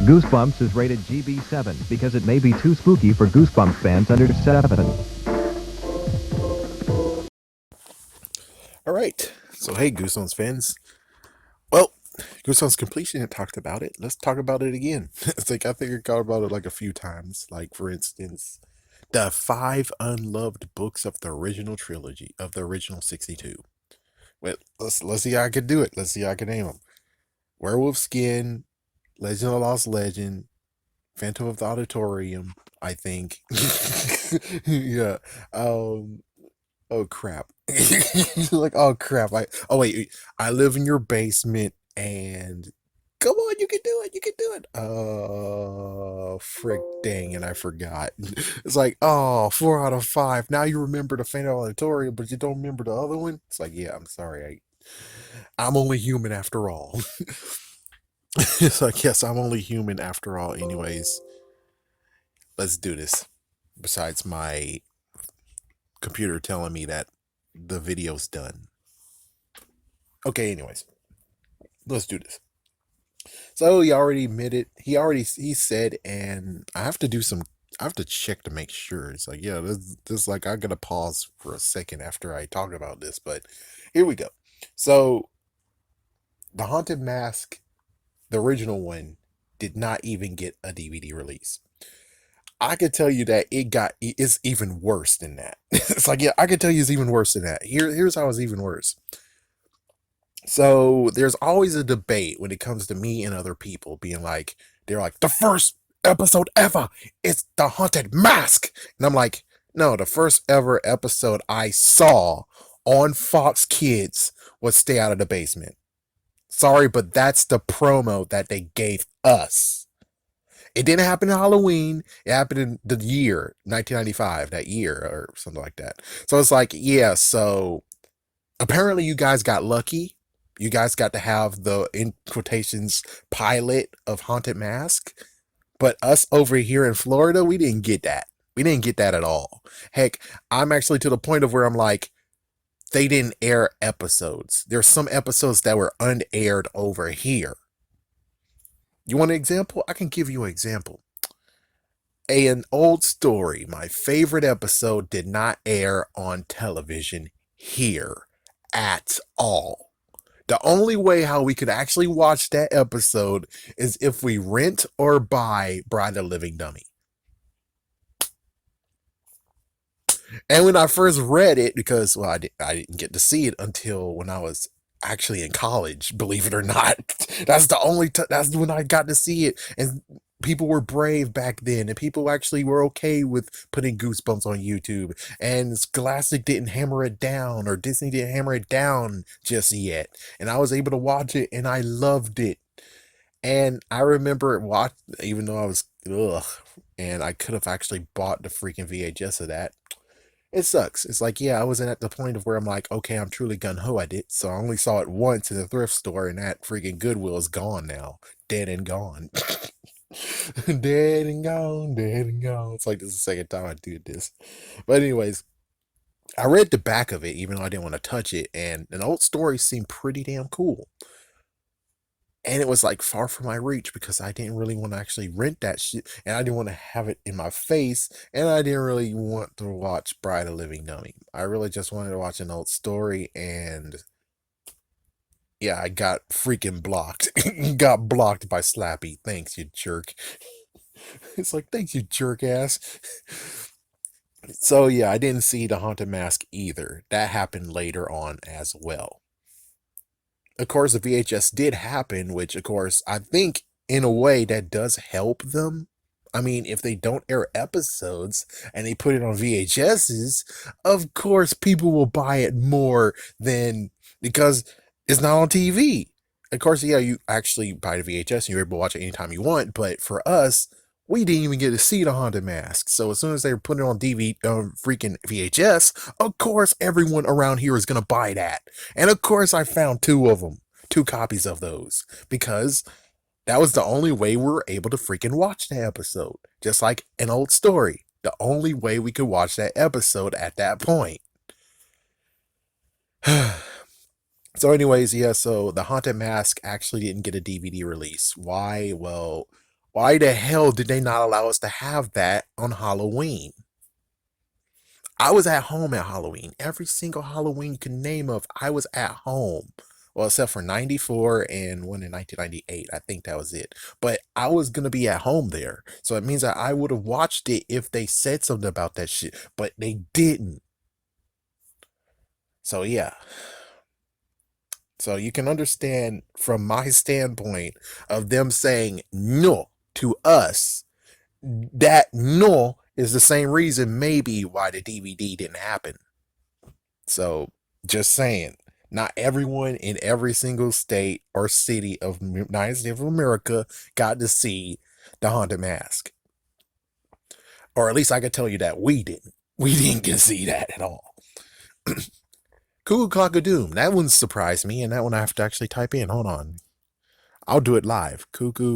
Goosebumps is rated GB7 because it may be too spooky for Goosebumps fans under 7. All right. So, hey, Goosebumps fans. Well, Goosebumps completion had talked about it. Let's talk about it again. It's like I think I talked about it like a few times. Like, for instance, the 5 unloved books of the original trilogy of the original 62. Well, let's see how I can do it. Let's see how I can name them. Werewolf Skin, Legend of the Lost Legend, Phantom of the Auditorium. I think. Yeah. Um. Oh crap. Like, oh crap. Oh wait, I live in your basement and come on, you can do it. You can do it. Frick dang, and I forgot. It's like, oh, 4 out of 5. Now you remember the Phantom Auditorium, but you don't remember the other one. It's like, yeah, I'm sorry. I'm only human after all. It's like, yes, I'm only human after all. Anyways, let's do this. Besides my computer telling me that the video's done. Okay, anyways, let's do this. So he already admitted, he said, and I have to check to make sure. It's like, yeah, this like, I gotta pause for a second after I talk about this, but here we go. So the Haunted Mask, the original one, did not even get a DVD release. I could tell you that it's even worse than that. It's like, yeah, I could tell you it's even worse than that. Here's how it's even worse. So there's always a debate when it comes to me and other people being like, they're like, the first episode ever, it's the Haunted Mask. And I'm like, no, the first ever episode I saw on Fox Kids was Stay Out of the Basement. Sorry, but that's the promo that they gave us. It didn't happen in Halloween. It happened in the year 1995, that year or something like that. So it's like, yeah, so apparently you guys got lucky. You guys got to have the, in quotations, pilot of Haunted Mask. But us over here in Florida, we didn't get that. We didn't get that at all. Heck, I'm actually to the point of where I'm like, they didn't air episodes. There's some episodes that were unaired over here. You want an example? I can give you an example. An old story, my favorite episode, did not air on television here at all. The only way how we could actually watch that episode is if we rent or buy Bride of the Living Dummy. And when I first read it, because, well, I didn't get to see it until when I was actually in college, believe it or not. That's when I got to see it. And people were brave back then, and people actually were okay with putting Goosebumps on YouTube. And Scholastic didn't hammer it down, or Disney didn't hammer it down just yet. And I was able to watch it, and I loved it. And I remember even though I was, and I could have actually bought the freaking VHS of that. It sucks. It's like, yeah, I wasn't at the point of where I'm like, okay, I'm truly gun-ho at it. So I only saw it once in the thrift store, and that freaking Goodwill is gone now. Dead and gone. Dead and gone, dead and gone. It's like this is the second time I did this. But anyways, I read the back of it, even though I didn't want to touch it, and an old story seemed pretty damn cool. And it was like far from my reach because I didn't really want to actually rent that shit, and I didn't want to have it in my face, and I didn't really want to watch Bride of Living Dummy. I really just wanted to watch an old story, and yeah, I got freaking blocked. Got blocked by Slappy. Thanks, you jerk. It's like, thanks, you jerk ass. So yeah, I didn't see the Haunted Mask either. That happened later on as well. Of course, the VHS did happen, which, of course, I think in a way that does help them. I mean, if they don't air episodes and they put it on VHSs, of course, people will buy it more than because it's not on TV. Of course, yeah, you actually buy the VHS and you're able to watch it anytime you want. But for us, we didn't even get to see the Haunted Mask. So as soon as they put it on freaking VHS, of course, everyone around here is going to buy that. And of course, I found 2 of them, 2 copies of those, because that was the only way we were able to freaking watch the episode. Just like an old story. The only way we could watch that episode at that point. So anyways, yeah, so the Haunted Mask actually didn't get a DVD release. Why? Well, Why the hell did they not allow us to have that on Halloween? I was at home at Halloween. Every single Halloween you can name of, I was at home. Well, except for 94 and one in 1998. I think that was it. But I was going to be at home there. So it means that I would have watched it if they said something about that shit. But they didn't. So yeah. So you can understand from my standpoint of them saying no to us, that no is the same reason maybe why the DVD didn't happen. So just saying, not everyone in every single state or city of United States of America got to see the Haunted Mask. Or at least I could tell you that we didn't. We didn't get to see that at all. Cuckoo Clock of Doom. That one surprised me, and that one I have to actually type in. Hold on. I'll do it live. Cuckoo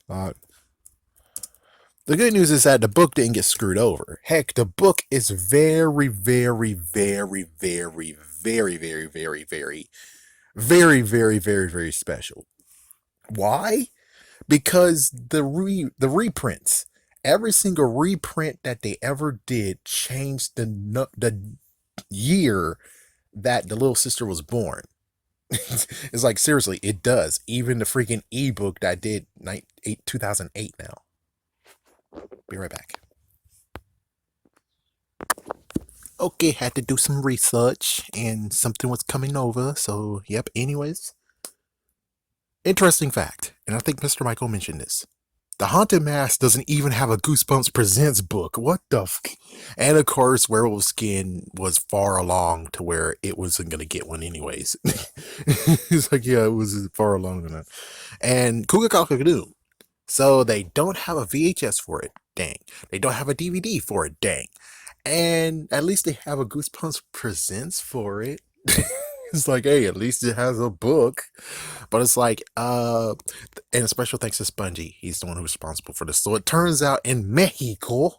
Clock. The good news is that the book didn't get screwed over. Heck, the book is very, very, very, very, very, very, very, very, very, very, very, very special. Why? Because the reprints, every single reprint that they ever did changed the year that the little sister was born. It's like, seriously, it does. Even the freaking ebook that did 2008 now. Be right back. Okay, had to do some research and something was coming over. So, yep, anyways. Interesting fact, and I think Mr. Michael mentioned this. The Haunted Mask doesn't even have a Goosebumps Presents book. What the And of course, Werewolf Skin was far along to where it wasn't going to get one anyways. It's like, yeah, it was far along enough. And Cougar Cock-a-Doodle. So they don't have a VHS for it. Dang. They don't have a DVD for it. Dang. And at least they have a Goosebumps Presents for it. It's like, hey, at least it has a book. But it's like, and a special thanks to Spongy. He's the one who's responsible for this. So it turns out in Mexico,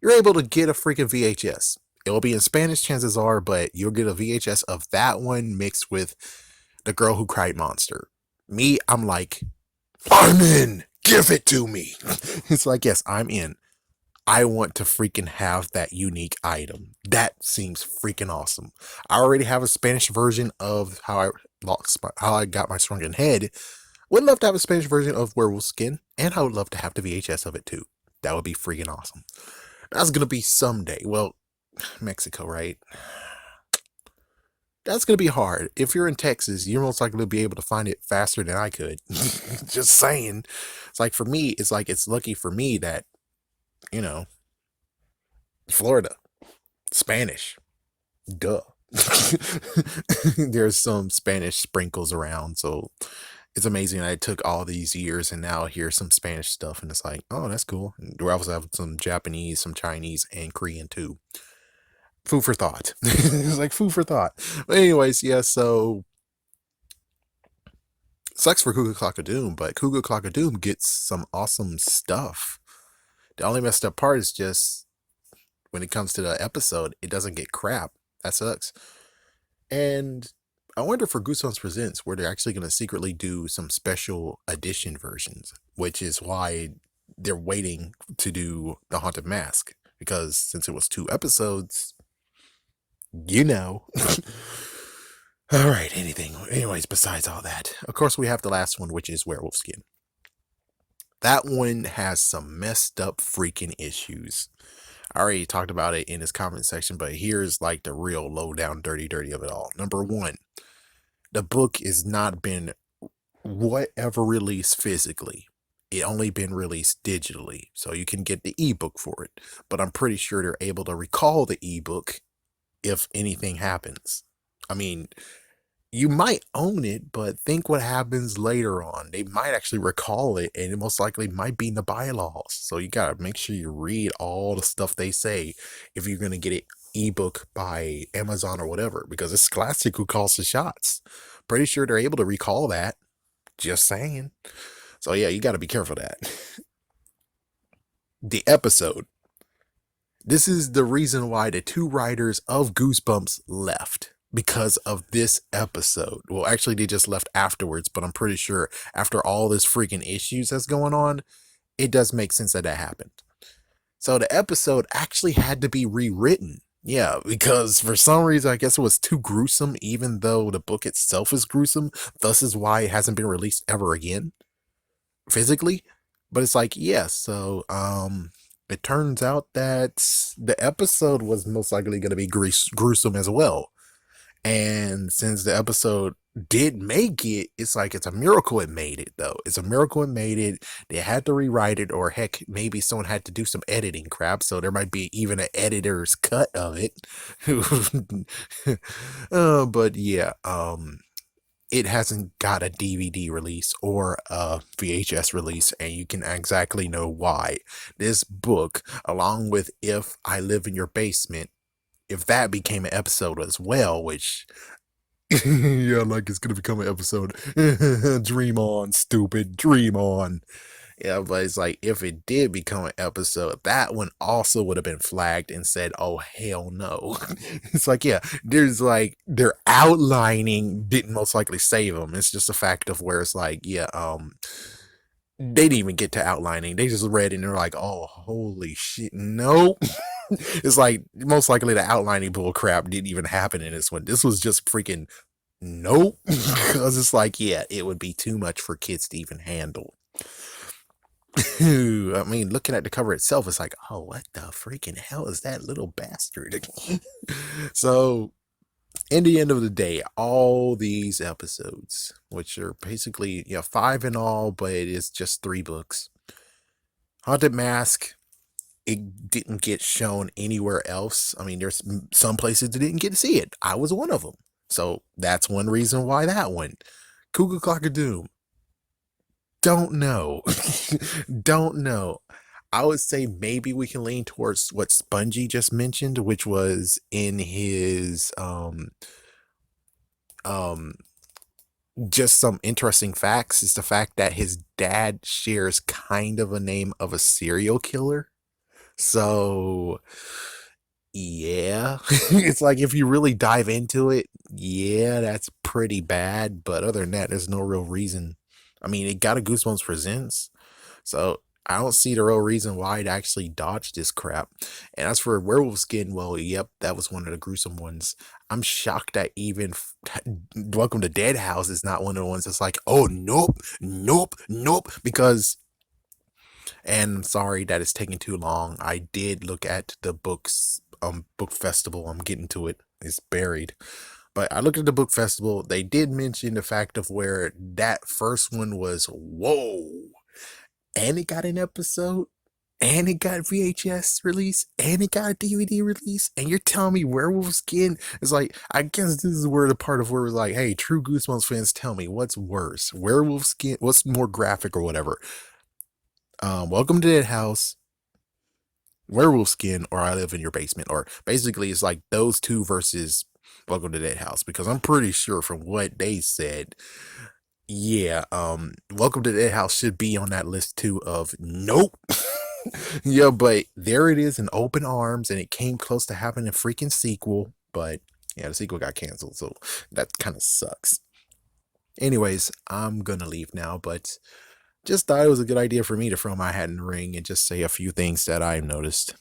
you're able to get a freaking VHS. It will be in Spanish, chances are, but you'll get a VHS of that one mixed with The Girl Who Cried Monster. Me, I'm like, I'm in. Give it to me. It's like, yes, I'm in. I want to freaking have that unique item. That seems freaking awesome. I already have a Spanish version of how I got my shrunken head. Would love to have a Spanish version of Werewolf Skin, and I would love to have the VHS of it too. That would be freaking awesome. That's gonna be someday. Well, Mexico, right? That's gonna be hard. If you're in Texas, you're most likely to be able to find it faster than I could. Just saying. It's like for me, it's lucky for me that, you know, Florida, Spanish, duh. There's some Spanish sprinkles around, so it's amazing. I took all these years and now here's some Spanish stuff, and it's like, oh, that's cool. And we also have some Japanese, some Chinese, and Korean too. Food for thought. It's like food for thought. But anyways, yeah, so sucks for Cougar Clock of Doom, but Cougar Clock of Doom gets some awesome stuff. The only messed up part is just when it comes to the episode, it doesn't get crap. That sucks. And I wonder for Goosebumps Presents where they're actually going to secretly do some special edition versions, which is why they're waiting to do the Haunted Mask, because since it was 2 episodes, you know. All right, anyways, besides all that, of course we have the last one, which is Werewolf Skin. That one has some messed up freaking issues. I already talked about it in this comment section, but here's like the real low down dirty of it all. Number 1, the book has not been whatever released physically. It only been released digitally, so you can get the ebook for it. But I'm pretty sure they're able to recall the ebook if anything happens. I mean, you might own it, but think what happens later on. They might actually recall it, and it most likely might be in the bylaws. So you gotta make sure you read all the stuff they say if you're gonna get it ebook by Amazon or whatever, because it's Classic who calls the shots. Pretty sure they're able to recall that. Just saying. So yeah, you gotta be careful of that. The episode. This is the reason why the 2 writers of Goosebumps left. because of this episode. Well, actually, they just left afterwards, but I'm pretty sure after all this freaking issues that's going on, it does make sense that that happened. So the episode actually had to be rewritten. Yeah, because for some reason, I guess it was too gruesome, even though the book itself is gruesome. Thus is why it hasn't been released ever again, physically. But it's like, yeah, so it turns out that the episode was most likely going to be gruesome as well. And since the episode did make it, it's like it's a miracle it made it, though. It's a miracle it made it. They had to rewrite it, or heck, maybe someone had to do some editing crap, so there might be even an editor's cut of it. But yeah, it hasn't got a DVD release or a VHS release, and you can exactly know why. This book, along with If I Live in Your Basement, if that became an episode as well, which yeah, like it's gonna become an episode. Dream on, stupid, dream on. Yeah, but it's like if it did become an episode, that one also would have been flagged and said, "Oh hell no!" It's like, yeah, there's like their outlining didn't most likely save them. It's just a fact of where it's like, yeah, they didn't even get to outlining. They just read it and they're like, "Oh, holy shit, nope." It's like most likely the outlining bull crap didn't even happen in this one. This was just freaking nope. Because it's like, yeah, it would be too much for kids to even handle. I mean, looking at the cover itself, it's like, oh, what the freaking hell is that little bastard? So, in the end of the day, all these episodes, which are basically, yeah, 5 in all, but it is just 3 books. Haunted Mask, it didn't get shown anywhere else. I mean, there's some places that didn't get to see it. I was one of them. So that's one reason why that one. Cuckoo Clock of Doom. Don't know. Don't know. I would say maybe we can lean towards what Spongy just mentioned, which was in his um just some interesting facts, is the fact that his dad shares kind of a name of a serial killer. So yeah, it's like if you really dive into it, yeah, that's pretty bad. But other than that, there's no real reason. I mean, it got a Goosebumps Presents, so I don't see the real reason why it actually dodged this crap. And as for Werewolf Skin, well, yep, that was one of the gruesome ones. I'm shocked that even Welcome to Dead House is not one of the ones that's like, oh, nope, nope, nope, because and I'm sorry that it's taking too long. I did look at the book festival. I'm getting to it. It's buried. But I looked at the book festival. They did mention the fact of where that first one was whoa. And it got an episode. And it got VHS release. And it got a DVD release. And you're telling me Werewolf Skin is like, I guess this is where the part of where it's like, hey, true Goosebumps fans, tell me what's worse. Werewolf Skin, what's more graphic or whatever? Welcome to Dead House, Werewolf Skin, or I Live in Your Basement. Or basically, it's like those two versus Welcome to Dead House. Because I'm pretty sure from what they said, yeah, Welcome to Dead House should be on that list too of nope. Yeah, but there it is in open arms, and it came close to having a freaking sequel. But yeah, the sequel got canceled, so that kind of sucks. Anyways, I'm gonna leave now, but just thought it was a good idea for me to throw my hat in the ring and just say a few things that I've noticed.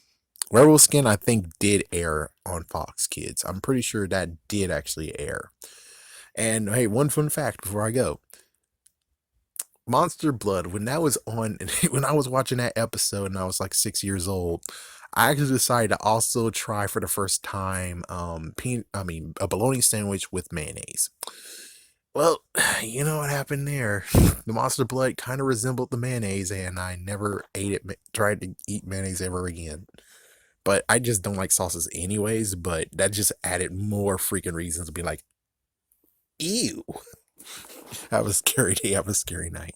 Werewolf Skin, I think, did air on Fox Kids. I'm pretty sure that did actually air. And hey, one fun fact before I go. Monster Blood, when that was on, when I was watching that episode and I was like 6 years old, I actually decided to also try for the first time, a bologna sandwich with mayonnaise. Well, you know what happened there. The Monster Blood kind of resembled the mayonnaise, and I never tried to eat mayonnaise ever again. But I just don't like sauces anyways, but that just added more freaking reasons to be like, ew. Have a scary day, have a scary night.